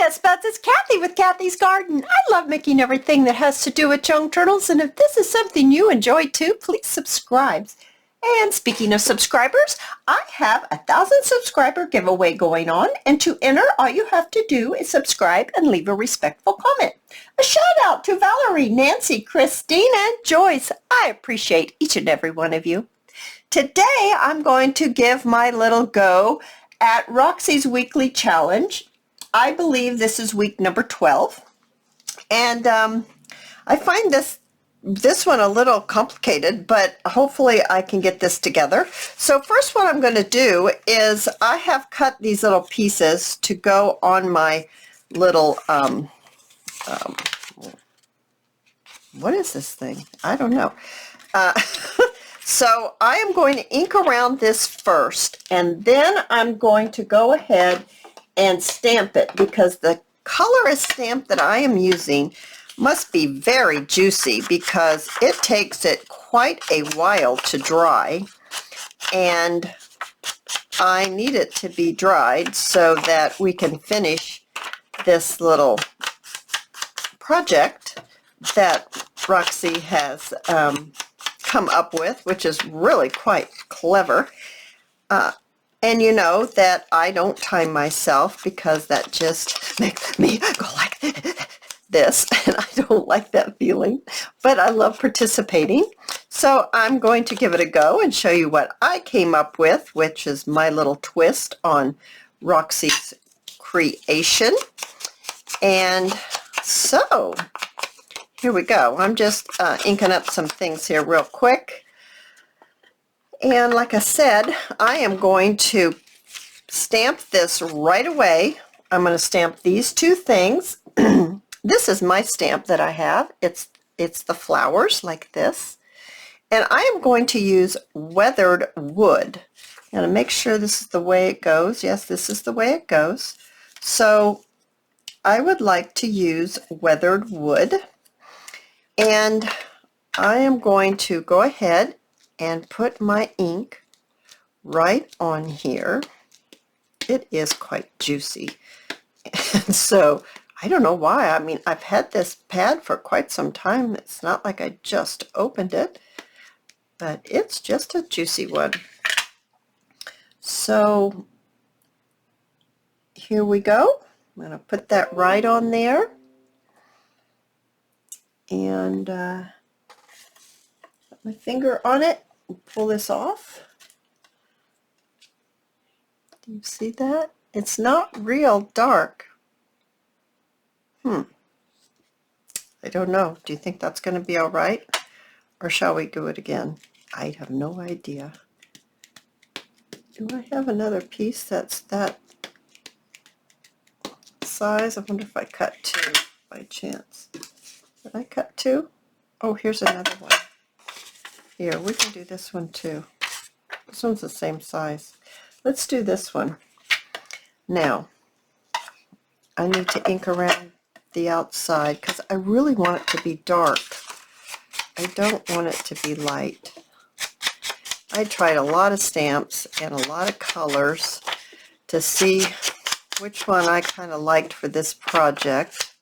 guess buds, it's Cathy with Cathy's Garden. I love making everything that has to do with young turtles, and if this is something you enjoy too, please subscribe. And speaking of subscribers, I have a 1,000 subscriber giveaway going on, and to enter, all you have to do is subscribe and leave a respectful comment. A shout out to Valerie, Nancy, Christine, and Joyce. I appreciate each and every one of you. Today, I'm going to give my little go at Roxy's Weekly Challenge. I believe this is week number 12, and I find this one a little complicated, but hopefully I can get this together. So first, what I'm going to do is I have cut these little pieces to go on my little what is this thing? I don't know. So I am going to ink around this first, and then I'm going to go ahead and stamp it, because the colorist stamp that I am using must be very juicy, because it takes it quite a while to dry, and I need it to be dried so that we can finish this little project that Roxy has come up with, which is really quite clever. And you know that I don't time myself, because that just makes me go like this, and I don't like that feeling, but I love participating. So I'm going to give it a go and show you what I came up with, which is my little twist on Roxy's creation. And so here we go. I'm just inking up some things here real quick. And like I said, I am going to stamp this right away. I'm going to stamp these two things. This is my stamp that I have. It's the flowers like this. And I am going to use weathered wood. I'm going to make sure this is the way it goes. Yes, this is the way it goes. So I would like to use weathered wood. And I am going to go ahead and put my ink right on here. It is quite juicy. And so I don't know why. I mean, I've had this pad for quite some time. It's not like I just opened it, but it's just a juicy one. So here we go. I'm going to put that right on there. And put my finger on it and pull this off. Do you see that? It's not real dark. I don't know. Do you think that's going to be all right? Or shall we do it again? I have no idea. Do I have another piece that's that size? I wonder if I cut two by chance. Did I cut two? Oh, here's another one. Here, we can do this one too. This one's the same size. Let's do this one. Now, I need to ink around the outside, because I really want it to be dark. I don't want it to be light. I tried a lot of stamps and a lot of colors to see which one I kind of liked for this project.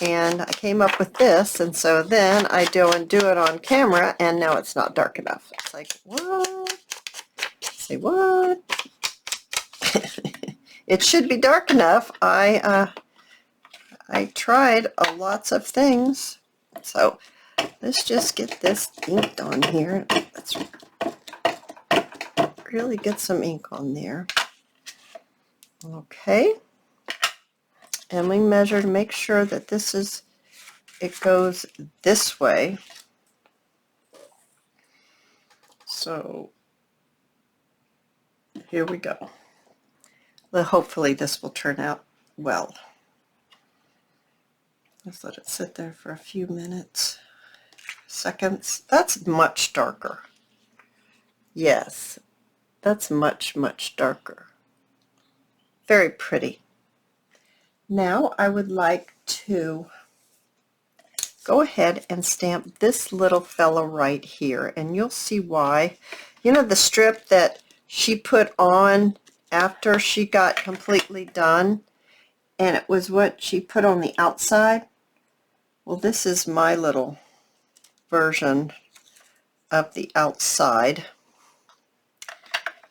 And I came up with this, and so then I do it on camera, and now it's not dark enough. It's like, what? Say what? It should be dark enough. I tried lots of things. So let's just get this inked on here. Let's really get some ink on there. Okay. And we measure to make sure that it goes this way. So here we go. Well, hopefully this will turn out well. Let's let it sit there for a few minutes, seconds. That's much darker. Yes, that's much, much darker. Very pretty. Now I would like to go ahead and stamp this little fellow right here, and you'll see why. You know the strip that she put on after she got completely done? and it was what she put on the outside. Well, this is my little version of the outside.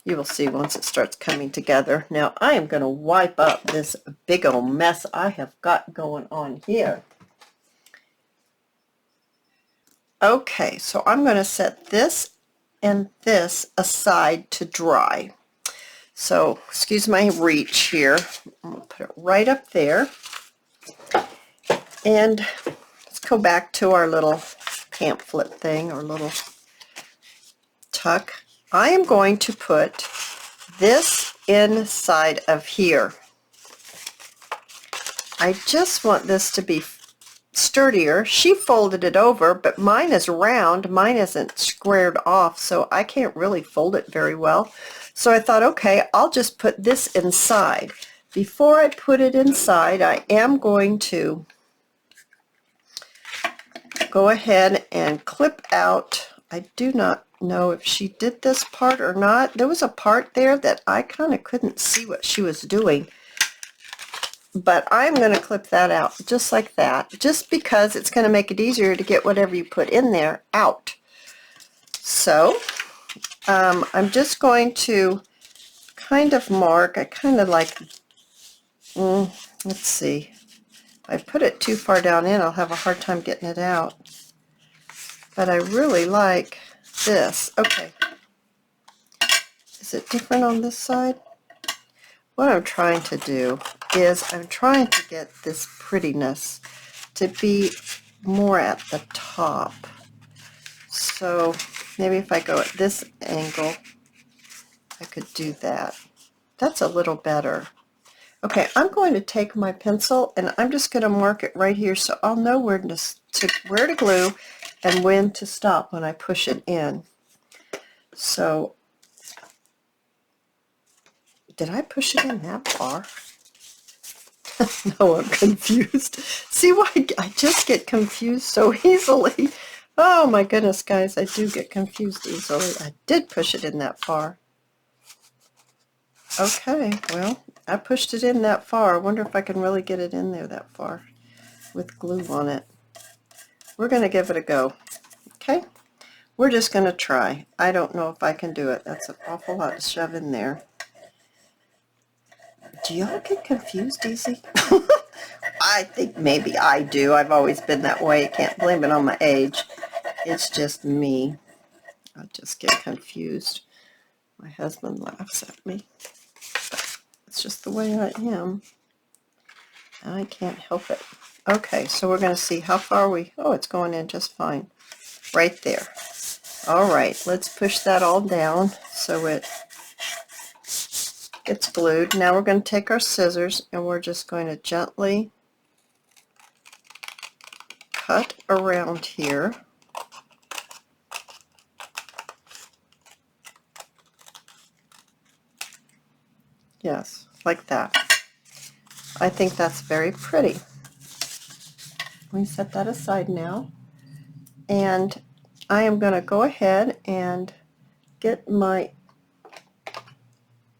You will see once it starts coming together. Now I am going to wipe up this big old mess I have got going on here. Okay, so I'm going to set this and this aside to dry. So excuse my reach here. I'm going to put it right up there. And let's go back to our little pamphlet thing, or little tuck. I am going to put this inside of here. I just want this to be sturdier. She folded it over, but mine is round. Mine isn't squared off, so I can't really fold it very well. So I thought, okay, I'll just put this inside. Before I put it inside, I am going to go ahead and clip out. I do not know if she did this part or not. There was a part there that I kind of couldn't see what she was doing. But I'm going to clip that out just like that, just because it's going to make it easier to get whatever you put in there out. So I'm just going to kind of mark. I kind of like, let's see, if I put it too far down in, I'll have a hard time getting it out. But I really like this. Okay. Is it different on this side? What I'm trying to do is I'm trying to get this prettiness to be more at the top. So maybe if I go at this angle, I could do that. That's a little better. Okay, I'm going to take my pencil and I'm just going to mark it right here so I'll know where to glue and when to stop when I push it in. So, did I push it in that far? No, I'm confused. See why I just get confused so easily? Oh my goodness, guys, I do get confused easily. I did push it in that far. Okay, well, I pushed it in that far. I wonder if I can really get it in there that far with glue on it. We're going to give it a go. Okay? We're just going to try. I don't know if I can do it. That's an awful lot to shove in there. Do y'all get confused easy? I think maybe I do. I've always been that way. Can't blame it on my age. It's just me. I just get confused. My husband laughs at me. But it's just the way I am. I can't help it. Okay, so we're going to see how far oh, it's going in just fine. Right there. All right, let's push that all down so it gets glued. Now we're going to take our scissors and we're just going to gently cut around here. Yes, like that. I think that's very pretty. We set that aside now. And I am going to go ahead and get my,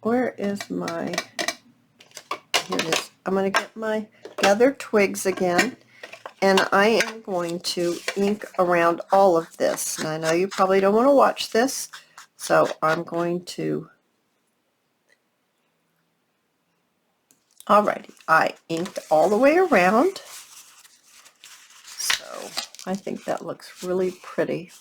where is my, here it is. I'm going to get my leather twigs again, and I am going to ink around all of this. And I know you probably don't want to watch this, so I'm going to, alrighty, I inked all the way around. So I think that looks really pretty.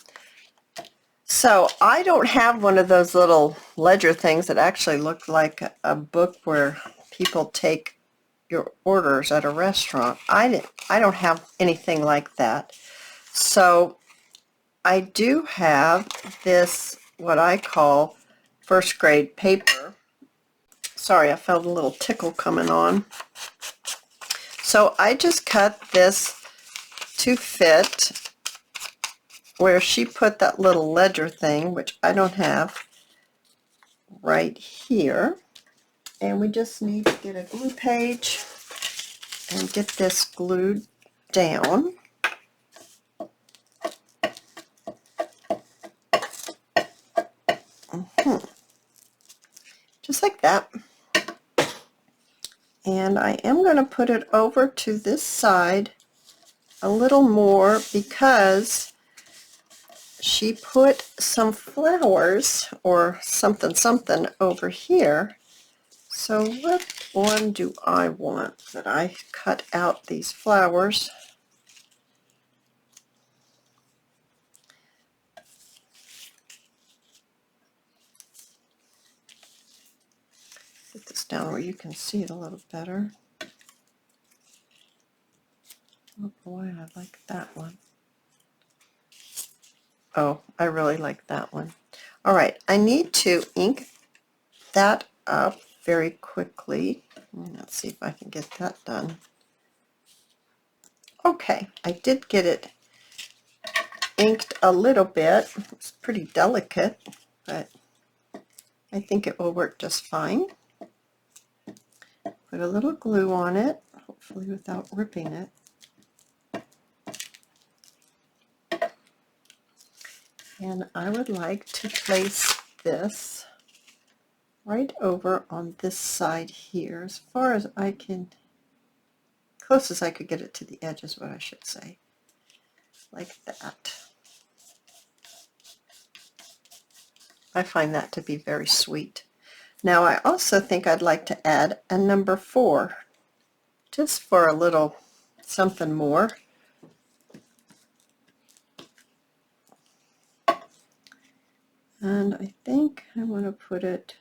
So I don't have one of those little ledger things that actually look like a book where people take your orders at a restaurant. I don't have anything like that. So I do have this, what I call first grade paper. Sorry, I felt a little tickle coming on. So I just cut this to fit where she put that little ledger thing, which I don't have, right here. And we just need to get a glue page and get this glued down. Just like that. And And I am going to put it over to this side a little more because she put some flowers or something over here. So what one do I want that I cut out these flowers? Put this down where you can see it a little better. Oh boy, I like that one. Oh, I really like that one. All right, I need to ink that up very quickly. Let's see if I can get that done. Okay, I did get it inked a little bit. It's pretty delicate, but I think it will work just fine. Put a little glue on it, hopefully without ripping it. And I would like to place this right over on this side here, as far as I can, close as I could get it to the edge is what I should say, like that. I find that to be very sweet. Now I also think I'd like to add a number 4, just for a little something more. And I think I want to put it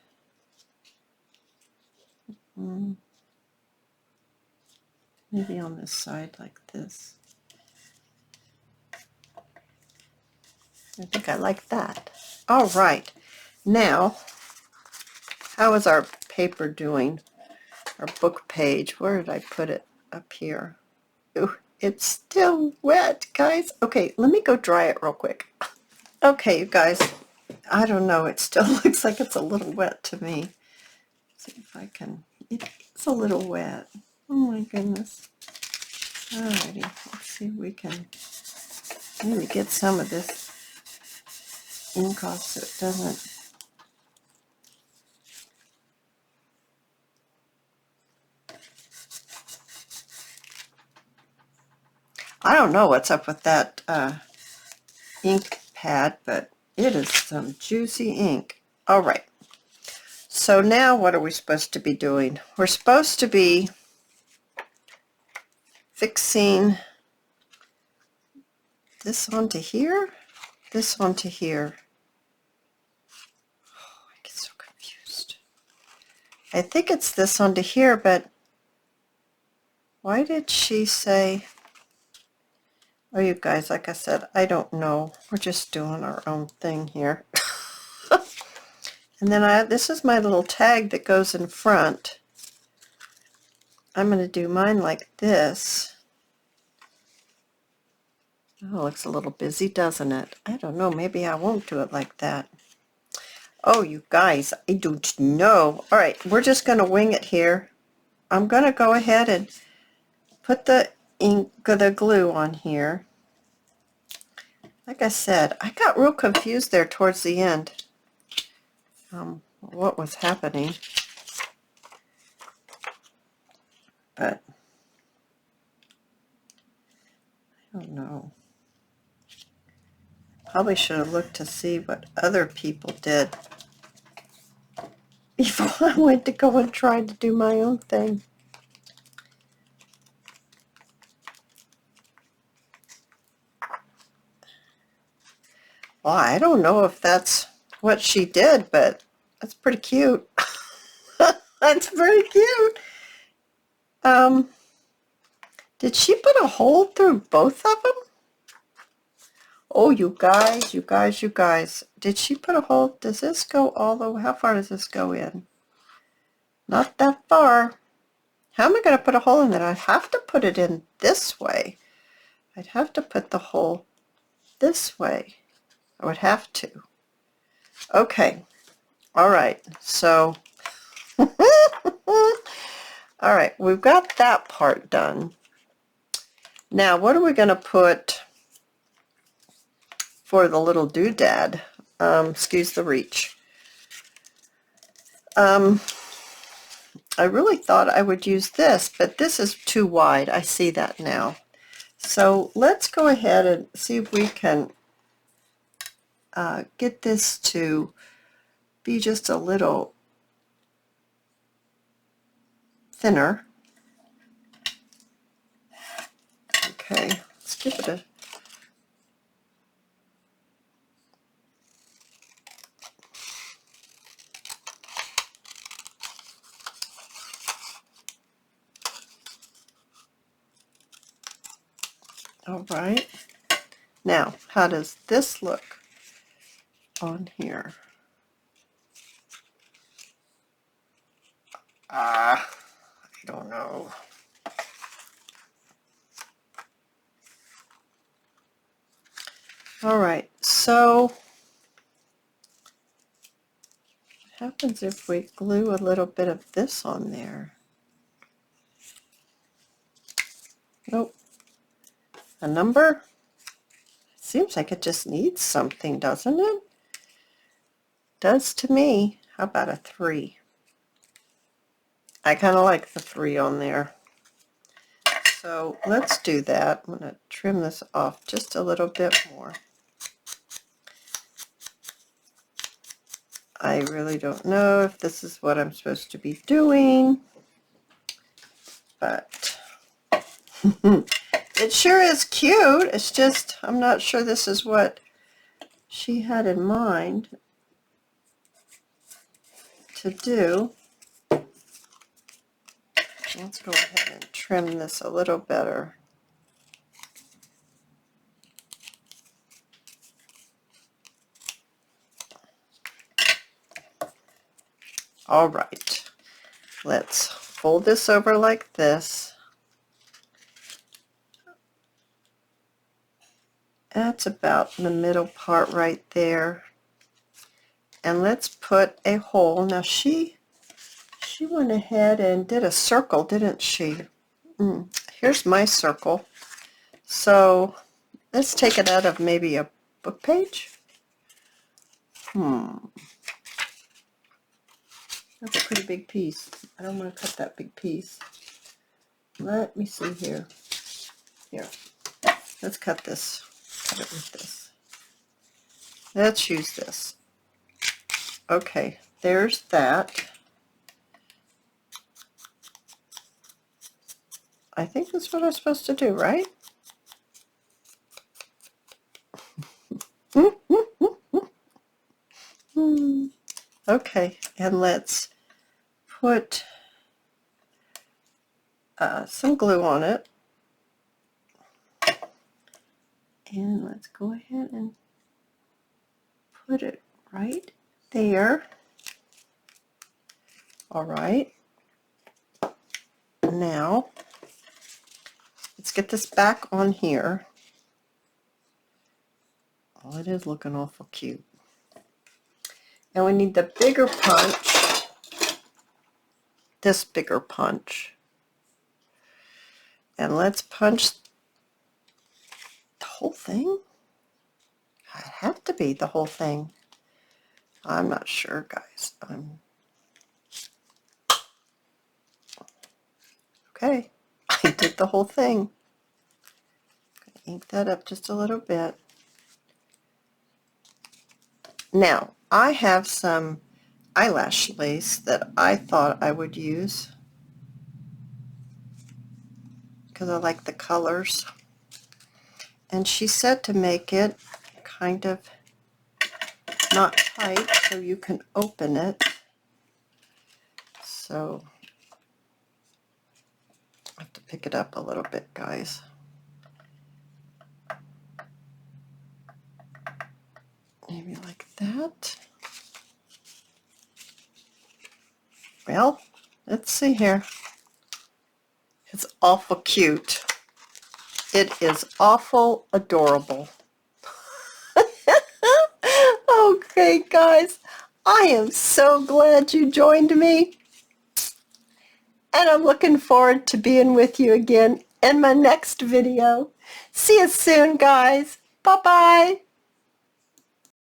maybe on this side like this. I think I like that. All right, now how is our paper doing? Our book page, where did I put it? Up here. Ooh, it's still wet, guys. Okay, let me go dry it real quick. Okay, you guys, I don't know, it still looks like it's a little wet to me. See if I can, it's a little wet. Oh my goodness. Alrighty, let's see if we can maybe get some of this ink off so it doesn't. I don't know what's up with that ink pad, but it is some juicy ink. All right, so now what are we supposed to be doing? We're supposed to be fixing this onto here, this onto here. Oh, I get so confused. I think it's this onto here, but why did she say, oh, you guys, like I said, I don't know. We're just doing our own thing here. And then this is my little tag that goes in front. I'm going to do mine like this. Oh, it looks a little busy, doesn't it? I don't know. Maybe I won't do it like that. Oh, you guys, I don't know. All right, we're just going to wing it here. I'm going to go ahead and put the ink, the glue on here. Like I said, I got real confused there towards the end. What was happening? But I don't know. Probably should have looked to see what other people did before I went to go and try to do my own thing. Well, I don't know if that's what she did, but that's pretty cute. That's pretty cute. Did she put a hole through both of them? Oh, you guys, you guys, you guys. Did she put a hole? Does this go all the way? How far does this go in? Not that far. How am I going to put a hole in it? I'd have to put it in this way. I'd have to put the hole this way. I would have to. Okay. All right. So, all right. We've got that part done. Now, what are we going to put for the little doodad? Excuse the reach. I really thought I would use this, but this is too wide. I see that now. So let's go ahead and see if we can get this to be just a little thinner. Okay, let's give it a all right. Now, how does this look on here? I don't know. All right, so what happens if we glue a little bit of this on there? Nope. A number? Seems like it just needs something, doesn't it? Does to me. How about a 3? I kind of like the 3 on there. So let's do that. I'm going to trim this off just a little bit more. I really don't know if this is what I'm supposed to be doing, but it sure is cute. It's just, I'm not sure this is what she had in mind to do. Let's go ahead and trim this a little better. All right, let's fold this over like this. That's about in the middle part right there. And let's put a hole. Now she went ahead and did a circle, didn't she? Here's my circle. So let's take it out of maybe a book page. That's a pretty big piece. I don't want to cut that big piece. Let me see here. Here. Let's cut this. Cut it with this. Let's use this. Okay, there's that. I think that's what I'm supposed to do, right? Okay, and let's put some glue on it. And let's go ahead and put it right there. All right. Now, let's get this back on here. Oh, it is looking awful cute. And we need the bigger punch, this bigger punch. And let's punch the whole thing. It'd have to be the whole thing. I'm not sure, guys. Okay, I did the whole thing. Ink that up just a little bit. Now, I have some eyelash lace that I thought I would use because I like the colors. And she said to make it kind of not tight so you can open it. So I have to pick it up a little bit, guys. Maybe like that. Well, let's see here. It's awful cute. It is awful adorable. Okay, guys, I am so glad you joined me. And I'm looking forward to being with you again in my next video. See you soon, guys. Bye-bye.